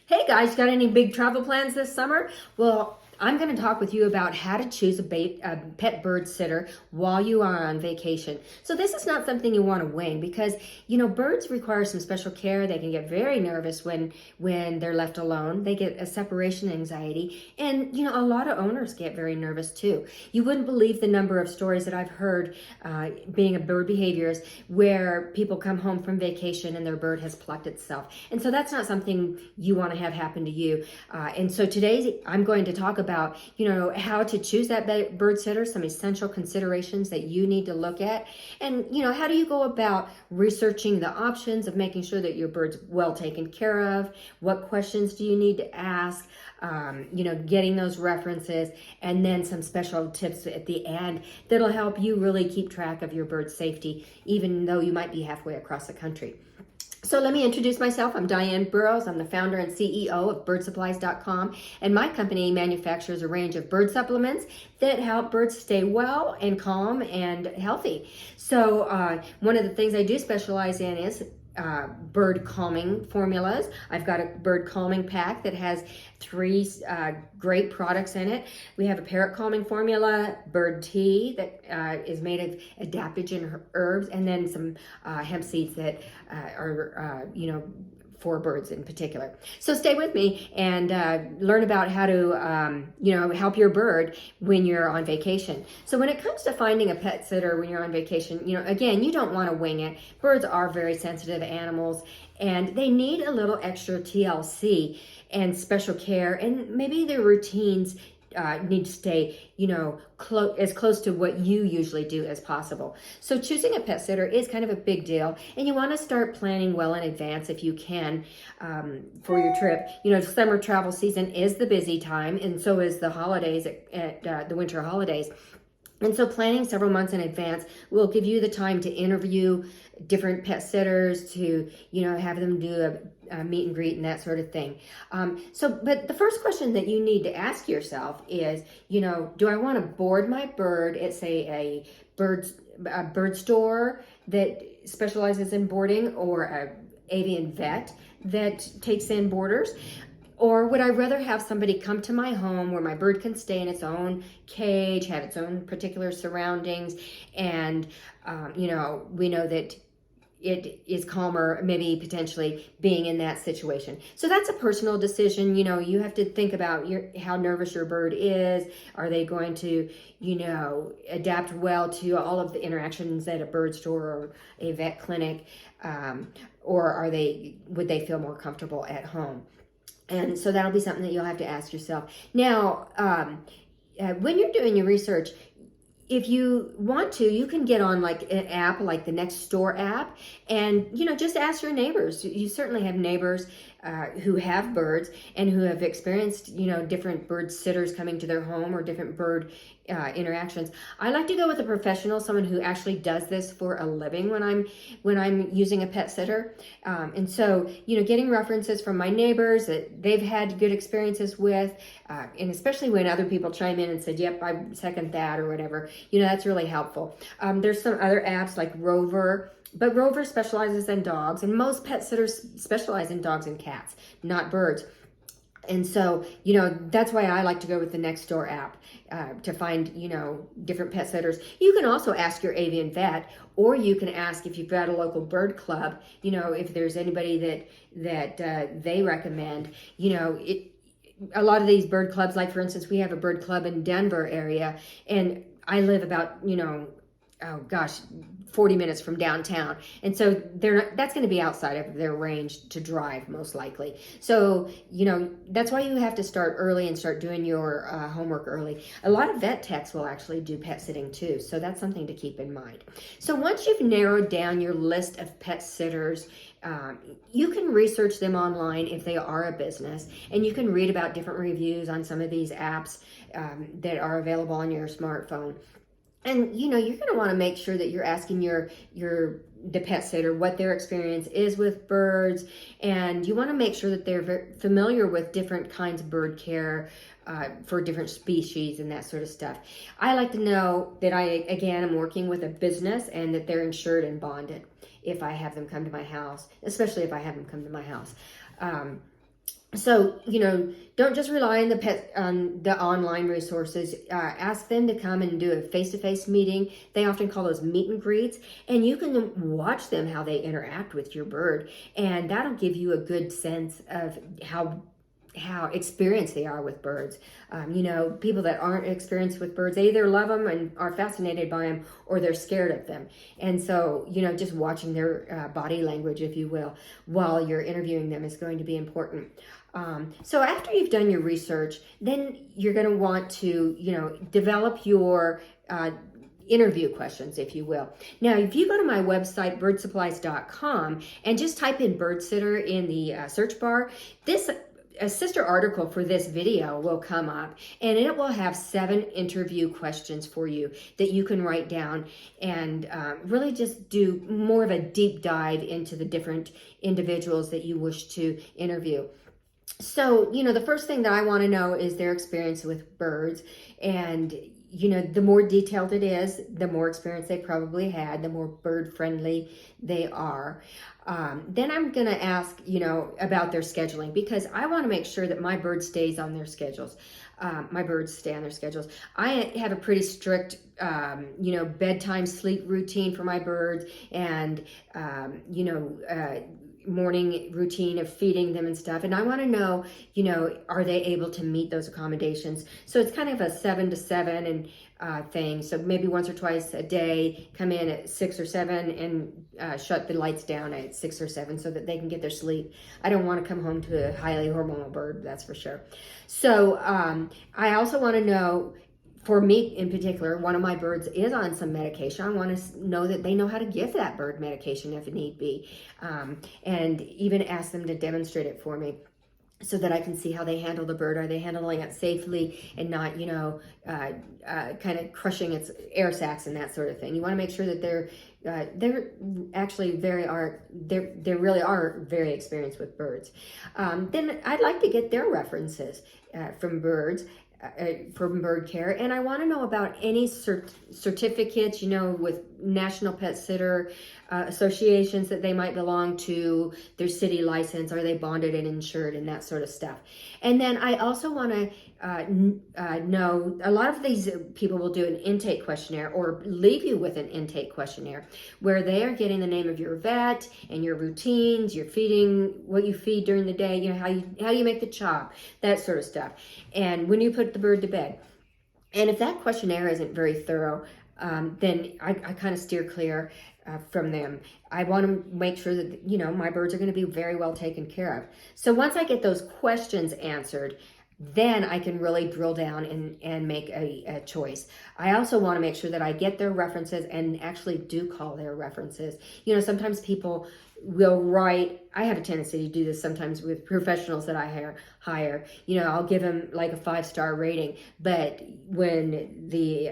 Hey guys, got any big travel plans this summer? Well, I'm going to talk with you about how to choose a pet bird sitter while you are on vacation. So this is not something you want to wing because, birds require some special care. They can get very nervous when they're left alone. They get a separation anxiety. And, a lot of owners get very nervous too. You wouldn't believe the number of stories that I've heard being a bird behaviorist where people come home from vacation and their bird has plucked itself. And so that's not something you want to have happen to you. And so today I'm going to talk about, how to choose that bird sitter, some essential considerations that you need to look at. And, how do you go about researching the options of making sure that your bird's well taken care of? What questions do you need to ask? Getting those references, and then some special tips at the end that'll help you really keep track of your bird's safety, even though you might be halfway across the country. So let me introduce myself. I'm Diane. I'm the founder and CEO of birdsupplies.com, and my company manufactures a range of bird supplements that help birds stay well and calm and healthy. So one of the things I do specialize in is bird calming formulas. I've got a bird calming pack that has three great products in it. We have a parrot calming formula, bird tea that is made of adaptogen herbs, and then some hemp seeds that are for birds in particular. So stay with me and learn about how to, help your bird when you're on vacation. So when it comes to finding a pet sitter when you're on vacation, again, you don't want to wing it. Birds are very sensitive animals and they need a little extra TLC and special care, and maybe their routines need to stay, as close to what you usually do as possible. So choosing a pet sitter is kind of a big deal, and you want to start planning well in advance if you can for your trip. Summer travel season is the busy time, and so is the holidays at the winter holidays. And so planning several months in advance will give you the time to interview different pet sitters, to, have them do a meet and greet and that sort of thing. But the first question that you need to ask yourself is, do I want to board my bird at, say, a bird store that specializes in boarding, or a avian vet that takes in boarders? Or would I rather have somebody come to my home where my bird can stay in its own cage, have its own particular surroundings, and, we know that it is calmer, maybe potentially being in that situation. So that's a personal decision. You have to think about how nervous your bird is. Are they going to, adapt well to all of the interactions at a bird store or a vet clinic? Or would they feel more comfortable at home? And so that'll be something that you'll have to ask yourself. Now, when you're doing your research, if you want to, you can get on like an app like the Next Door app, and just ask your neighbors. You certainly have neighbors who have birds and who have experienced different bird sitters coming to their home, or different bird interactions. I like to go with a professional, someone who actually does this for a living when I'm using a pet sitter. And so getting references from my neighbors that they've had good experiences with, and especially when other people chime in and said, "Yep, I second that," or whatever. That's really helpful. There's some other apps like Rover. But Rover specializes in dogs, and most pet sitters specialize in dogs and cats, not birds. And so, that's why I like to go with the Next Door app to find, different pet sitters. You can also ask your avian vet, or you can ask if you've got a local bird club, if there's anybody that they recommend. A lot of these bird clubs, like for instance, we have a bird club in Denver area, and I live about, 40 minutes from downtown. And so that's going to be outside of their range to drive, most likely. So, that's why you have to start early and start doing your homework early. A lot of vet techs will actually do pet sitting too. So that's something to keep in mind. So once you've narrowed down your list of pet sitters, you can research them online if they are a business, and you can read about different reviews on some of these apps that are available on your smartphone. And you're going to want to make sure that you're asking the pet sitter what their experience is with birds, and you want to make sure that they're very familiar with different kinds of bird care for different species and that sort of stuff. I like to know that I'm working with a business and that they're insured and bonded if I have them come to my house, especially if I have them come to my house. So, don't just rely on the online resources. Ask them to come and do a face-to-face meeting. They often call those meet and greets, and you can watch them how they interact with your bird, and that'll give you a good sense of how experienced they are with birds. People that aren't experienced with birds, they either love them and are fascinated by them, or they're scared of them. And so, just watching their body language, if you will, while you're interviewing them is going to be important. So after you've done your research, then you're going to want to, develop your interview questions, if you will. Now, if you go to my website, birdsupplies.com, and just type in bird sitter in the search bar, a sister article for this video will come up, and it will have 7 interview questions for you that you can write down and really just do more of a deep dive into the different individuals that you wish to interview. So, the first thing that I want to know is their experience with birds. And, the more detailed it is, the more experience they probably had, the more bird friendly they are. Then I'm going to ask, about their scheduling, because I want to make sure that my bird stays on their schedules. My birds stay on their schedules. I have a pretty strict, bedtime sleep routine for my birds, and, morning routine of feeding them and stuff. And I want to know, are they able to meet those accommodations? So it's kind of a 7 to 7 and thing. So maybe once or twice a day, come in at 6 or 7 and shut the lights down at 6 or 7 so that they can get their sleep. I don't want to come home to a highly hormonal bird, that's for sure. So I also want to know, for me in particular, one of my birds is on some medication. I want to know that they know how to give that bird medication if it need be, and even ask them to demonstrate it for me so that I can see how they handle the bird. Are they handling it safely and not, kind of crushing its air sacs and that sort of thing. You want to make sure that they're actually they really are very experienced with birds. Then I'd like to get their references from birds. From bird care, and I want to know about any certificates, with national pet sitter associations that they might belong to, their city license, are they bonded and insured, and that sort of stuff. And then I also want to know, a lot of these people will do an intake questionnaire or leave you with an intake questionnaire where they are getting the name of your vet and your routines, your feeding, what you feed during the day, how you make the chop, that sort of stuff, and when you put the bird to bed. And if that questionnaire isn't very thorough, then I kind of steer clear from them. I want to make sure that, my birds are going to be very well taken care of. So once I get those questions answered, then I can really drill down and make a choice. I also want to make sure that I get their references and actually do call their references. Sometimes people will write, I have a tendency to do this sometimes with professionals that I hire. I'll give them like a 5-star rating, but when the,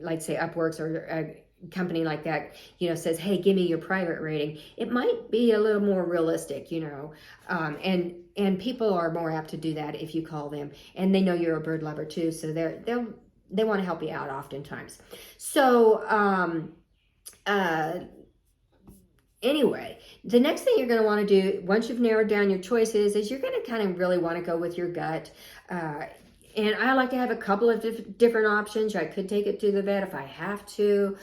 like say Upworks or a company like that, says, hey, give me your private rating, it might be a little more realistic, and people are more apt to do that if you call them, and they know you're a bird lover too, so they want to help you out oftentimes. So anyway, the next thing you're going to want to do once you've narrowed down your choices is you're going to kind of really want to go with your gut. And I like to have a couple of different options. I could take it to the vet if I have to,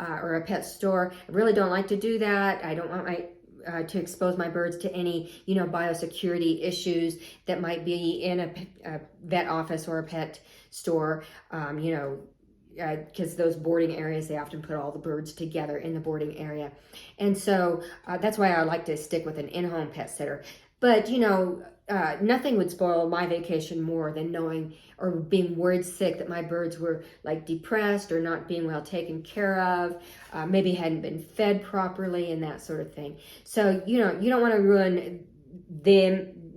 or a pet store. I really don't like to do that. I don't want to expose my birds to any, biosecurity issues that might be in a vet office or a pet store, because those boarding areas, they often put all the birds together in the boarding area. And so that's why I like to stick with an in-home pet sitter. But, nothing would spoil my vacation more than knowing or being worried sick that my birds were like depressed or not being well taken care of, maybe hadn't been fed properly and that sort of thing. So, you don't want to ruin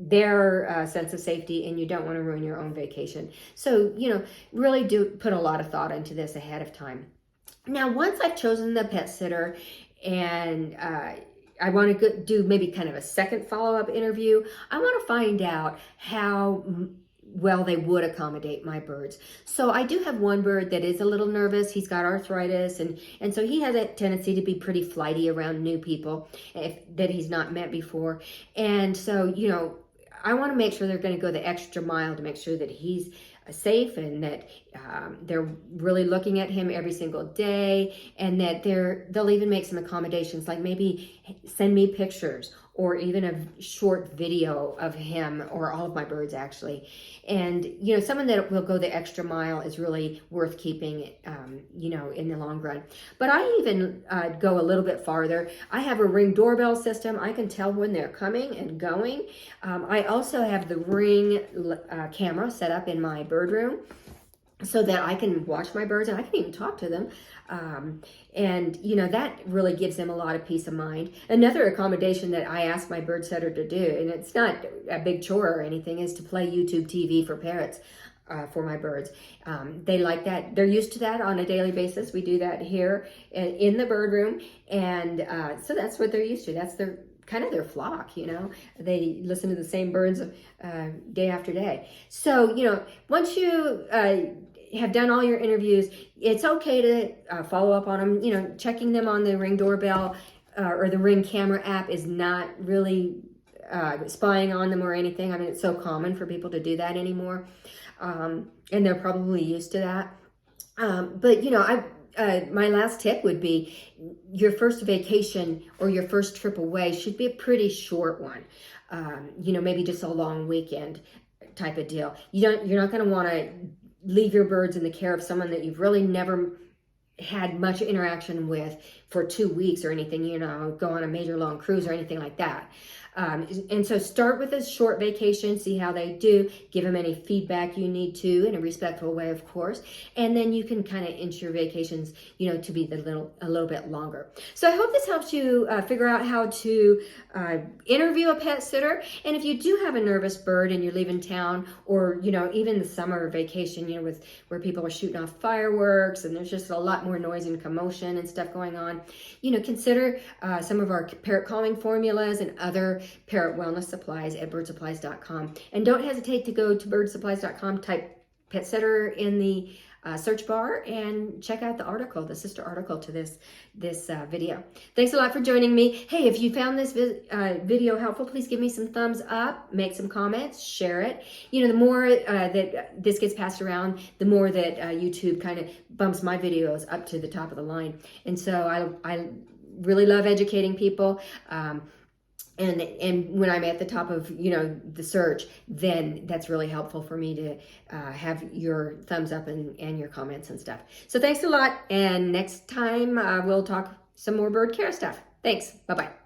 their sense of safety, and you don't want to ruin your own vacation. So, really do put a lot of thought into this ahead of time. Now, once I've chosen the pet sitter and I want to do maybe kind of a second follow-up interview, I want to find out how well they would accommodate my birds. So I do have one bird that is a little nervous. He's got arthritis, and so he has a tendency to be pretty flighty around new people that he's not met before. And so, I want to make sure they're going to go the extra mile to make sure that he's safe, and that they're really looking at him every single day, and that they'll even make some accommodations, like maybe send me pictures or even a short video of him, or all of my birds actually. And you know, someone that will go the extra mile is really worth keeping, you know, in the long run. But I even go a little bit farther. I have a Ring doorbell system. I can tell when they're coming and going. I also have the Ring camera set up in my bird room, so that I can watch my birds and I can even talk to them. And, you know, that really gives them a lot of peace of mind. Another accommodation that I ask my bird setter to do, and it's not a big chore or anything, is to play YouTube TV for parrots. For my birds. They like that. They're used to that on a daily basis. We do that here in the bird room. And so that's what they're used to. That's their kind of their flock, you know. They listen to the same birds day after day. So, you know, once you have done all your interviews, it's okay to follow up on them. You know, checking them on the Ring doorbell or the Ring camera app is not really spying on them or anything. I mean, it's so common for people to do that anymore. And they're probably used to that. But, you know, my last tip would be your first vacation or your first trip away should be a pretty short one. You know, maybe just a long weekend type of deal. You're not going to want to leave your birds in the care of someone that you've really never had much interaction with for 2 weeks or anything, you know, go on a major long cruise or anything like that. And so start with a short vacation, see how they do, give them any feedback you need to in a respectful way, of course. And then you can kind of inch your vacations, you know, to be a little bit longer. So I hope this helps you figure out how to interview a pet sitter. And if you do have a nervous bird and you're leaving town, or, you know, even the summer vacation, you know, where people are shooting off fireworks and there's just a lot more noise and commotion and stuff going on, you know, consider some of our parrot calming formulas and other parrot wellness supplies at birdsupplies.com. And don't hesitate to go to birdsupplies.com, type pet sitter in the search bar, and check out the article, the sister article to this video. Thanks a lot for joining me. Hey, if you found this video helpful, please give me some thumbs up, make some comments, share it. You know, the more that this gets passed around, the more that YouTube kind of bumps my videos up to the top of the line. And so I really love educating people. And when I'm at the top of, you know, the search, then that's really helpful for me to have your thumbs up and your comments and stuff. So thanks a lot. And next time we'll talk some more bird care stuff. Thanks. Bye-bye.